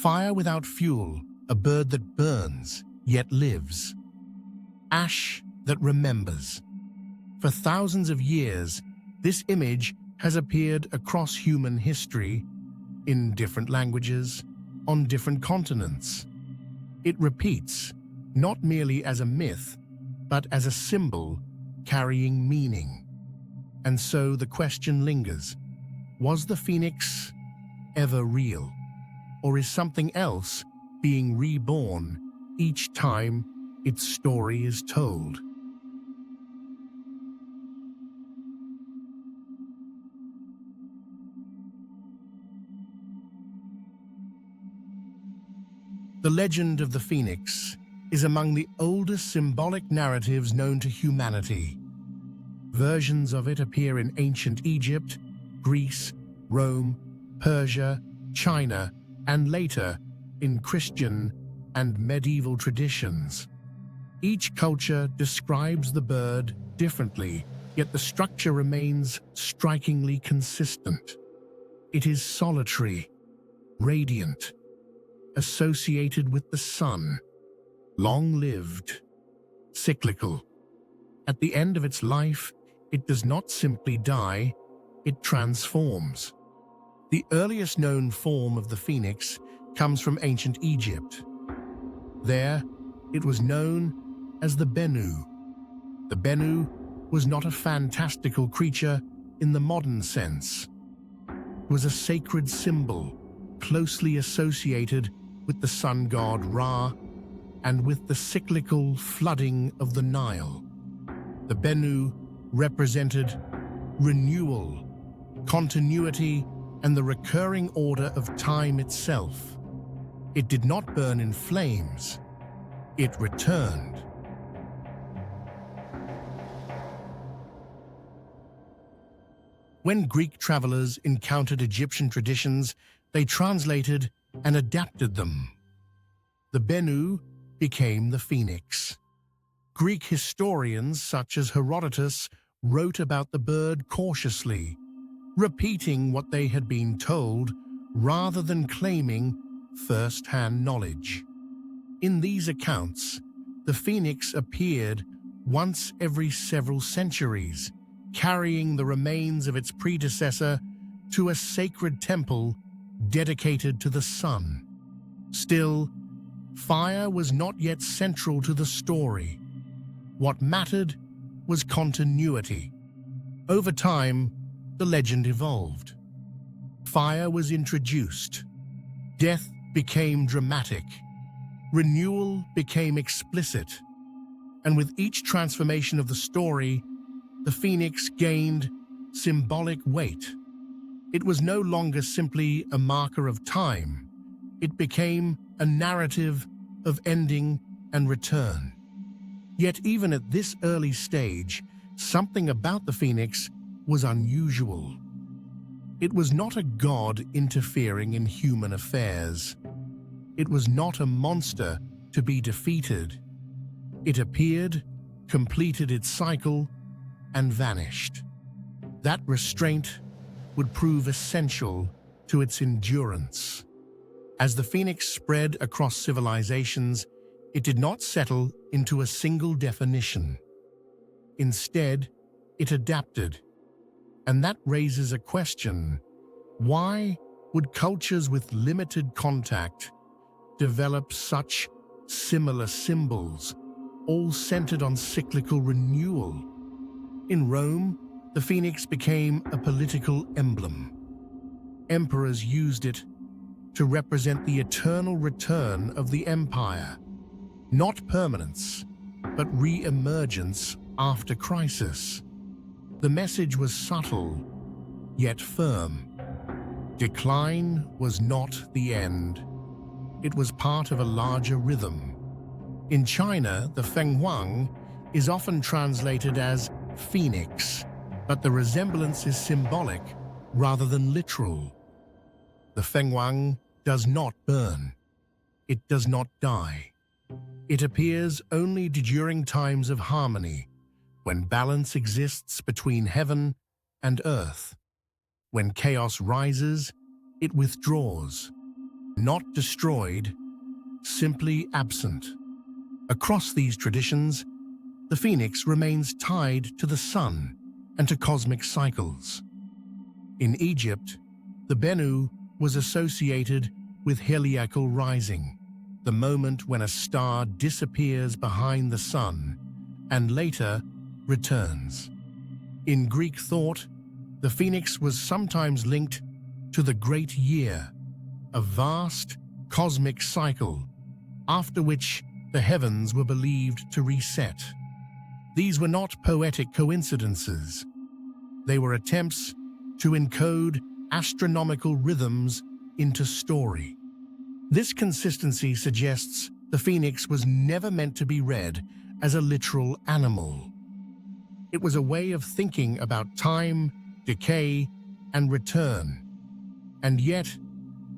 Fire without fuel, a bird that burns, yet lives. Ash that remembers. For thousands of years, this image has appeared across human history, in different languages, on different continents. It repeats, not merely as a myth, but as a symbol carrying meaning. And so the question lingers, was the phoenix ever real? Or is something else being reborn each time its story is told? The legend of the phoenix is among the oldest symbolic narratives known to humanity. Versions of it appear in ancient Egypt, Greece, Rome, Persia, China, and later in Christian and medieval traditions. Each culture describes the bird differently, yet the structure remains strikingly consistent. It is solitary, radiant, associated with the sun, long-lived, cyclical. At the end of its life, it does not simply die, it transforms. The earliest known form of the phoenix comes from ancient Egypt. There, it was known as the Bennu. The Bennu was not a fantastical creature in the modern sense. It was a sacred symbol, closely associated with the sun god Ra and with the cyclical flooding of the Nile. The Bennu represented renewal, continuity, and the recurring order of time itself. It did not burn in flames, it returned. When Greek travelers encountered Egyptian traditions, they translated and adapted them. The Bennu became the phoenix. Greek historians such as Herodotus wrote about the bird cautiously, repeating what they had been told rather than claiming first-hand knowledge. In these accounts, the phoenix appeared once every several centuries, carrying the remains of its predecessor to a sacred temple dedicated to the sun. Still, fire was not yet central to the story. What mattered was continuity. Over time, the legend evolved. Fire was introduced. Death became dramatic. Renewal became explicit. And with each transformation of the story, the phoenix gained symbolic weight. It was no longer simply a marker of time. It became a narrative of ending and return. Yet even at this early stage, something about the phoenix was unusual. It was not a god interfering in human affairs. It was not a monster to be defeated. It appeared, completed its cycle, and vanished. That restraint would prove essential to its endurance. As the phoenix spread across civilizations, it did not settle into a single definition. Instead, it adapted. And that raises a question: why would cultures with limited contact develop such similar symbols, all centered on cyclical renewal? In Rome, the phoenix became a political emblem. Emperors used it to represent the eternal return of the empire, not permanence, but re-emergence after crisis. The message was subtle, yet firm. Decline was not the end. It was part of a larger rhythm. In China, the Fenghuang is often translated as phoenix, but the resemblance is symbolic rather than literal. The Fenghuang does not burn. It does not die. It appears only during times of harmony, when balance exists between heaven and earth. When chaos rises, it withdraws. not destroyed, simply absent. Across these traditions, the phoenix remains tied to the sun and to cosmic cycles. In Egypt, the Bennu was associated with heliacal rising, the moment when a star disappears behind the sun and later returns. In Greek thought, the phoenix was sometimes linked to the Great Year, a vast cosmic cycle after which the heavens were believed to reset. These were not poetic coincidences. They were attempts to encode astronomical rhythms into story. This consistency suggests the phoenix was never meant to be read as a literal animal. It was a way of thinking about time, decay, and return. And yet,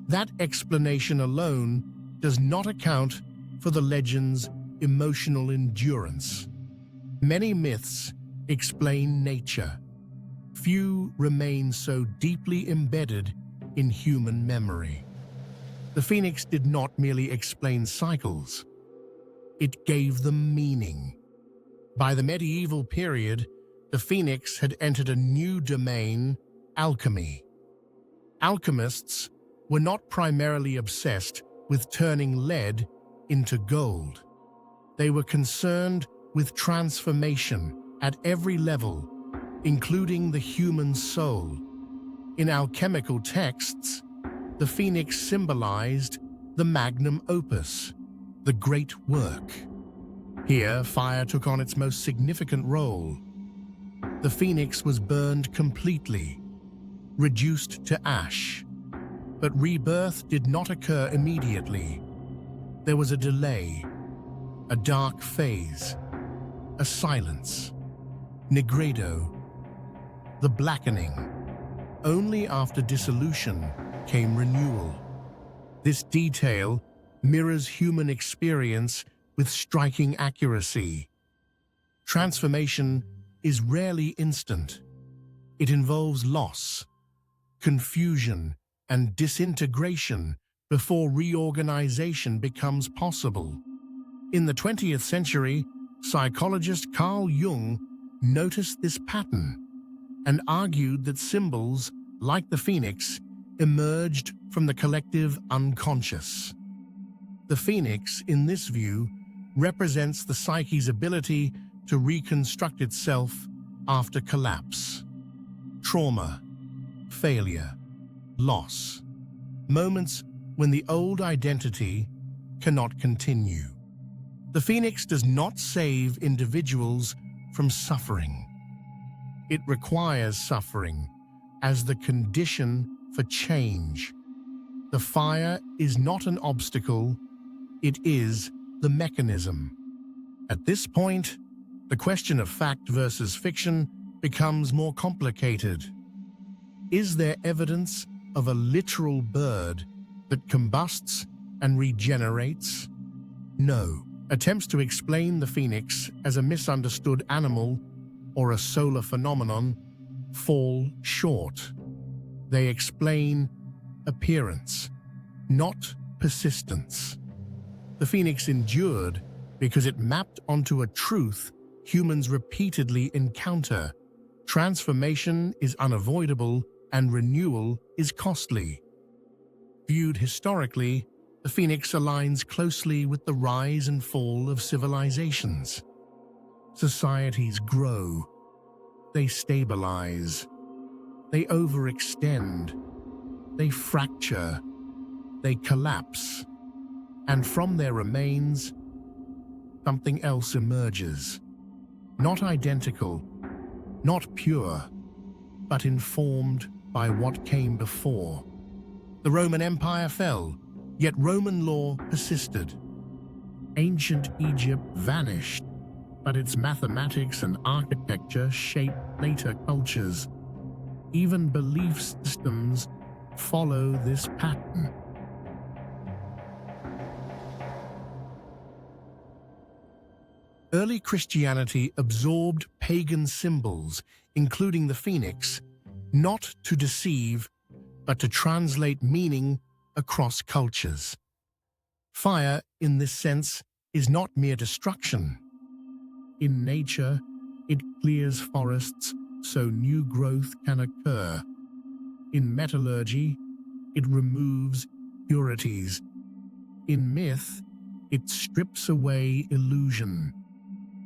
that explanation alone does not account for the legend's emotional endurance. Many myths explain nature. Few remain so deeply embedded in human memory. The phoenix did not merely explain cycles, it gave them meaning. By the medieval period, the phoenix had entered a new domain, alchemy. Alchemists were not primarily obsessed with turning lead into gold. They were concerned with transformation at every level, including the human soul. In alchemical texts, the phoenix symbolized the magnum opus, the great work. Here, fire took on its most significant role. The phoenix was burned completely, reduced to ash. But rebirth did not occur immediately. There was a delay, a dark phase, a silence. Nigredo, the blackening. Only after dissolution came renewal. This detail mirrors human experience with striking accuracy. Transformation is rarely instant. It involves loss, confusion, and disintegration before reorganization becomes possible. In the 20th century, psychologist Carl Jung noticed this pattern and argued that symbols, like the phoenix, emerged from the collective unconscious. The phoenix, in this view, represents the psyche's ability to reconstruct itself after collapse. Trauma, failure, loss. Moments when the old identity cannot continue. The phoenix does not save individuals from suffering. It requires suffering as the condition for change. The fire is not an obstacle, it is the mechanism. At this point, the question of fact versus fiction becomes more complicated. Is there evidence of a literal bird that combusts and regenerates? No. Attempts to explain the phoenix as a misunderstood animal or a solar phenomenon fall short. They explain appearance, not persistence. The phoenix endured because it mapped onto a truth humans repeatedly encounter. Transformation is unavoidable and renewal is costly. Viewed historically, the phoenix aligns closely with the rise and fall of civilizations. Societies grow, they stabilize, they overextend, they fracture, they collapse, and from their remains, something else emerges. Not identical, not pure, but informed by what came before. The Roman Empire fell, yet Roman law persisted. Ancient Egypt vanished, but its mathematics and architecture shaped later cultures. Even belief systems follow this pattern. Early Christianity absorbed pagan symbols, including the phoenix, not to deceive, but to translate meaning across cultures. Fire, in this sense, is not mere destruction. In nature, it clears forests so new growth can occur. In metallurgy, it removes impurities. In myth, it strips away illusion.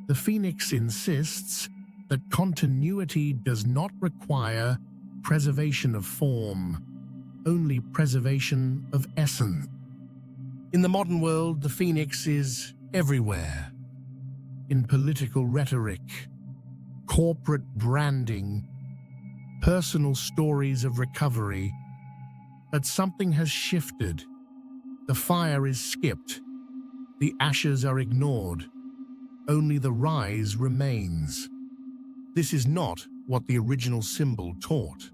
The phoenix insists that continuity does not require preservation of form, only preservation of essence. In the modern world, the phoenix is everywhere. In political rhetoric, corporate branding, personal stories of recovery. But something has shifted. The fire is skipped. The ashes are ignored. Only the rise remains. This is not what the original symbol taught.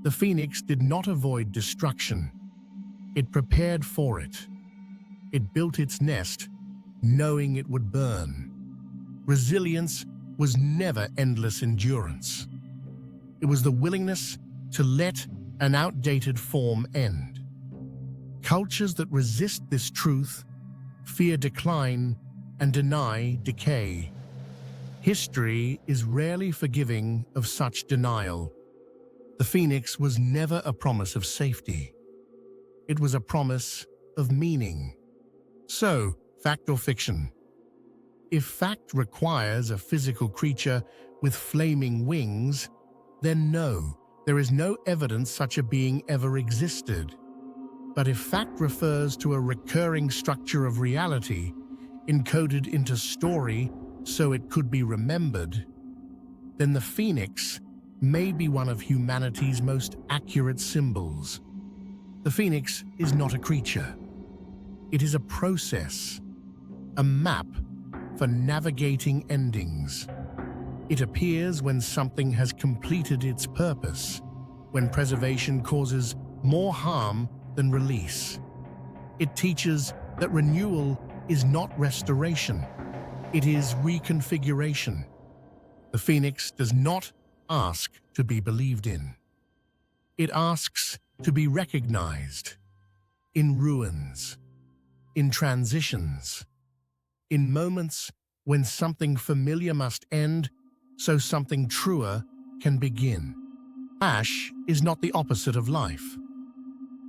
The phoenix did not avoid destruction. It prepared for it. It built its nest, knowing it would burn. Resilience was never endless endurance. It was the willingness to let an outdated form end. Cultures that resist this truth fear decline and deny decay. History is rarely forgiving of such denial. The phoenix was never a promise of safety. It was a promise of meaning. So, fact or fiction? If fact requires a physical creature with flaming wings, then no, there is no evidence such a being ever existed. But if fact refers to a recurring structure of reality, encoded into story so it could be remembered, then the phoenix may be one of humanity's most accurate symbols. The phoenix is not a creature. It is a process, a map for navigating endings. It appears when something has completed its purpose, when preservation causes more harm than release. It teaches that renewal is not restoration, it is reconfiguration. The phoenix does not ask to be believed in. It asks to be recognized in ruins, in transitions, in moments when something familiar must end so something truer can begin. Ash is not the opposite of life.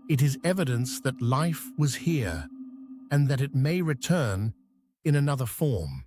It is evidence that life was here and that it may return in another form.